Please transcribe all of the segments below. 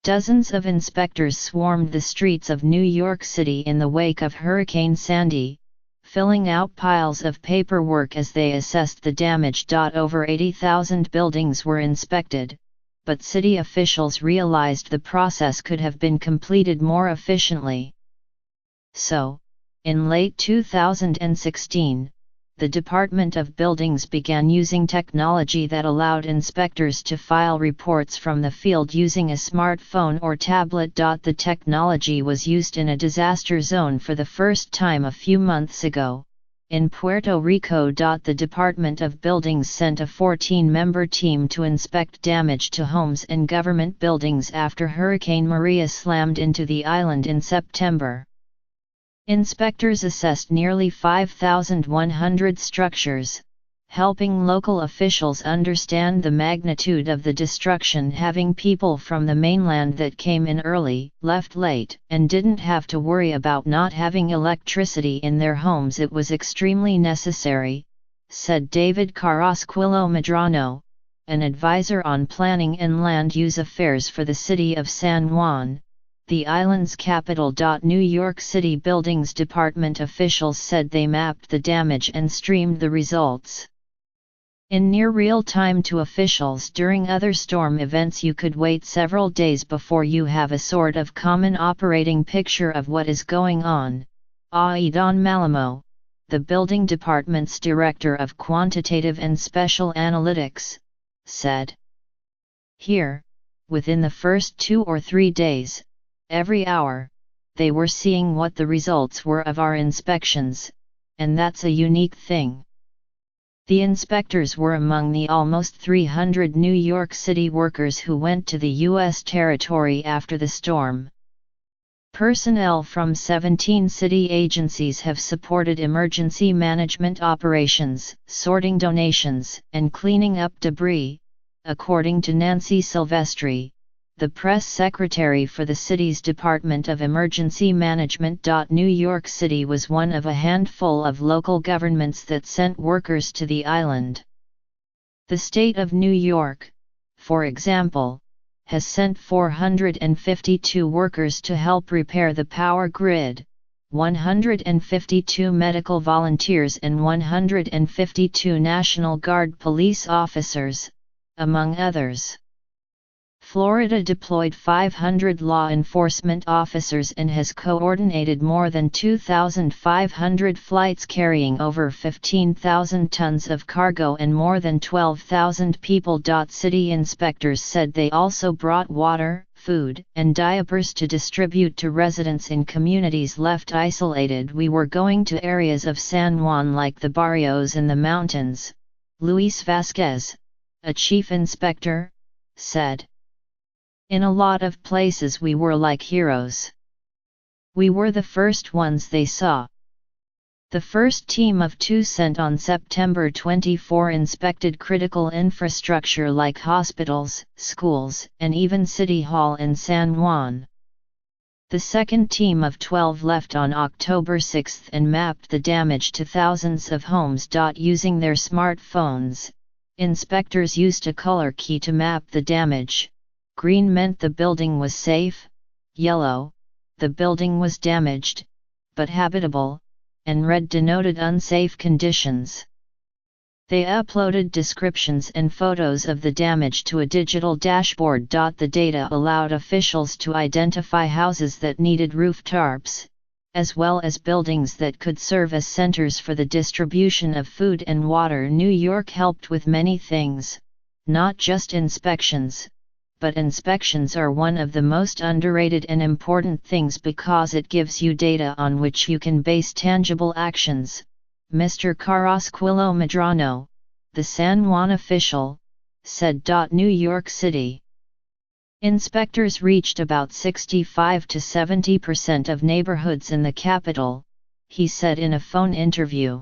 Dozens of inspectors swarmed the streets of New York City in the wake of Hurricane Sandy, filling out piles of paperwork as they assessed the damage. Over 80,000 buildings were inspected, but city officials realized the process could have been completed more efficiently. So, in late 2016, the Department of Buildings began using technology that allowed inspectors to file reports from the field using a smartphone or tablet. The technology was used in a disaster zone for the first time a few months ago, in Puerto Rico. The Department of Buildings sent a 14-member team to inspect damage to homes and government buildings after Hurricane Maria slammed into the island in September. Inspectors assessed nearly 5,100 structures, helping local officials understand the magnitude of the destruction. Having people from the mainland that came in early, left late, and didn't have to worry about not having electricity in their homes, it was extremely necessary, said David Carrasquillo Medrano, an advisor on planning and land use affairs for the city of San Juan, the island's capital. New York City Buildings Department officials said they mapped the damage and streamed the results in near real time to officials. During other storm events you could wait several days before you have a sort of common operating picture of what is going on, Aidan Malamo, the building department's director of quantitative and special analytics, said. Here, within the first 2 or 3 days, every hour, they were seeing what the results were of our inspections, and that's a unique thing. The inspectors were among the almost 300 New York City workers who went to the U.S. territory after the storm. Personnel from 17 city agencies have supported emergency management operations, sorting donations, and cleaning up debris, according to Nancy Silvestri, the press secretary for the city's Department of Emergency Management. New York City was one of a handful of local governments that sent workers to the island. The state of New York, for example, has sent 452 workers to help repair the power grid, 152 medical volunteers and 152 National Guard police officers, among others. Florida deployed 500 law enforcement officers and has coordinated more than 2,500 flights carrying over 15,000 tons of cargo and more than 12,000 people. City inspectors said they also brought water, food, and diapers to distribute to residents in communities left isolated. We were going to areas of San Juan like the barrios in the mountains, Luis Vasquez, a chief inspector, said. In a lot of places we were like heroes. We were the first ones they saw. The first team of 2 sent on September 24 inspected critical infrastructure like hospitals, schools, and even City Hall in San Juan. The second team of 12 left on October 6 and mapped the damage to thousands of homes. Using their smartphones, inspectors used a color key to map the damage. Green meant the building was safe, yellow, the building was damaged, but habitable, and red denoted unsafe conditions. They uploaded descriptions and photos of the damage to a digital dashboard. The data allowed officials to identify houses that needed roof tarps, as well as buildings that could serve as centers for the distribution of food and water. New York helped with many things, not just inspections. But inspections are one of the most underrated and important things because it gives you data on which you can base tangible actions, Mr. Carrasquillo Medrano, the San Juan official, said. New York City inspectors reached about 65 to 70% of neighborhoods in the capital, he said in a phone interview.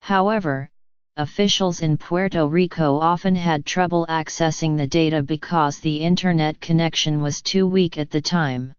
However, officials in Puerto Rico often had trouble accessing the data because the internet connection was too weak at the time.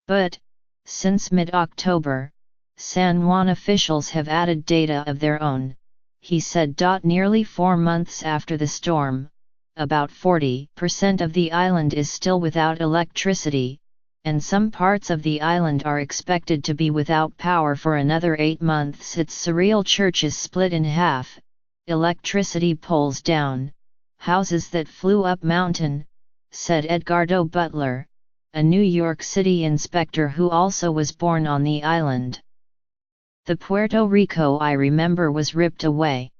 But, since mid-October, San Juan officials have added data of their own, he said. Nearly 4 months after the storm, about 40% of the island is still without electricity, and some parts of the island are expected to be without power for another 8 months. Its surreal church is split in half, electricity poles down, houses that flew up mountain, said Edgardo Butler, a New York City inspector who also was born on the island. The Puerto Rico I remember was ripped away.